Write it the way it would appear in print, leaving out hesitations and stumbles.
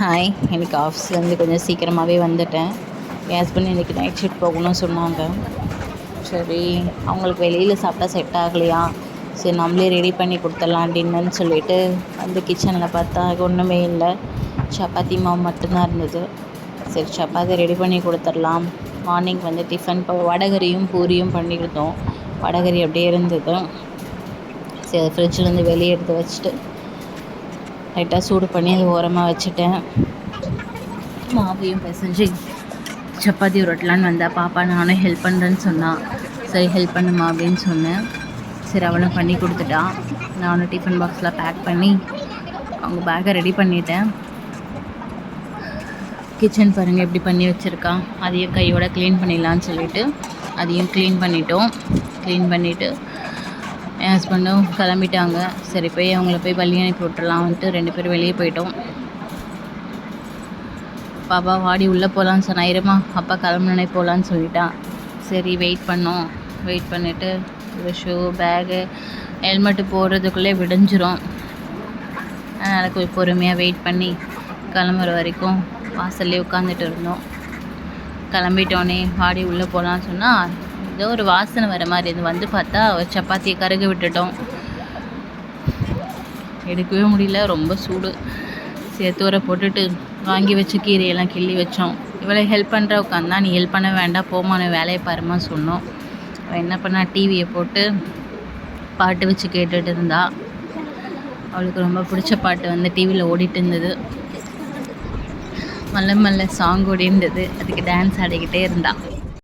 Hi. எனக்கு ஆஃபீஸ்லேருந்து கொஞ்சம் சீக்கிரமாகவே வந்துட்டேன். என் ஹஸ்பண்ட் இன்றைக்கி நைட் ஷிஃப்ட் போகணும்னு சொன்னாங்க. சரி, அவங்களுக்கு வெளியில் சாப்பிட்டா செட் ஆகலையா, சரி நம்மளே ரெடி பண்ணி கொடுத்துடலாம் டின்னர்னு சொல்லிட்டு வந்து கிச்சனில் பார்த்தா ஒன்றுமே இல்லை. சப்பாத்தி மாவு மட்டும்தான் இருந்தது. சரி சப்பாத்தி ரெடி பண்ணி கொடுத்துடலாம். மார்னிங் வந்து டிஃபன் வடகரியும் பூரியும் பண்ணியிருந்தோம். வடகரி அப்படியே இருந்தது. சரி ஃப்ரிட்ஜிலேருந்து வெளியே எடுத்து வச்சுட்டு லைட்டாக சூடு பண்ணி அது ஓரமாக வச்சுட்டேன். மாவையும் பிசைஞ்சு சப்பாத்தி உருட்டலான்னு வந்தால் பாப்பா நானும் ஹெல்ப் பண்ணுறேன்னு சொன்னான். சரி ஹெல்ப் பண்ணுமா அப்படின்னு சொன்னேன். சரி அவளும் பண்ணி கொடுத்துட்டா. நானும் டிஃபன் பாக்ஸில் பேக் பண்ணி அவங்க பேக்கை ரெடி பண்ணிட்டேன். கிச்சன் பாருங்கள் எப்படி பண்ணி வச்சுருக்கான். அதையும் கையோட க்ளீன் பண்ணிடலான்னு சொல்லிவிட்டு அதையும் க்ளீன் பண்ணிட்டோம். க்ளீன் பண்ணிவிட்டு என் ஹஸ்பண்டும் கிளம்பிட்டாங்க. சரி போய் அவங்கள போய் பள்ளி அனுப்பி விட்டுறலாம்ன்ட்டு 2 பேரும் வெளியே போயிட்டோம். பாப்பா வாடி உள்ளே போகலான்னு சொன்னா, இருமா அப்பா கிளம்புனே போகலான்னு சொல்லிட்டான். சரி வெயிட் பண்ணோம். வெயிட் பண்ணிவிட்டு ஒரு ஷூ பேகு ஹெல்மெட்டு போடுறதுக்குள்ளே விடிஞ்சிரும். அதனால் கொஞ்சம் பொறுமையாக வெயிட் பண்ணி கிளம்புற வரைக்கும் வாசல்லே உட்காந்துட்டு இருந்தோம். கிளம்பிட்டோன்னே வாடி உள்ளே போகலான்னு சொன்னால் ஏதோ ஒரு வாசனை வர மாதிரி இது வந்து பார்த்தா ஒரு சப்பாத்தியை கருக விட்டுட்டோம். எடுக்கவே முடியல, ரொம்ப சூடு. சேர்த்தூரை போட்டுட்டு வாங்கி வச்சு கீரையெல்லாம் கிள்ளி வச்சோம். இவளை ஹெல்ப் பண்ணுற உட்காந்தா நீ ஹெல்ப் பண்ண வேண்டாம் போமான வேலையை பாருமா சொன்னோம். அவள் என்ன பண்ணா டிவியை போட்டு பாட்டு வச்சு கேட்டுட்டு இருந்தா. அவளுக்கு ரொம்ப பிடிச்ச பாட்டு வந்து டிவியில் ஓடிட்டு இருந்தது. மல்ல மல்ல சாங் ஓடி இருந்தது. அதுக்கு டான்ஸ் ஆடிக்கிட்டே இருந்தாள்.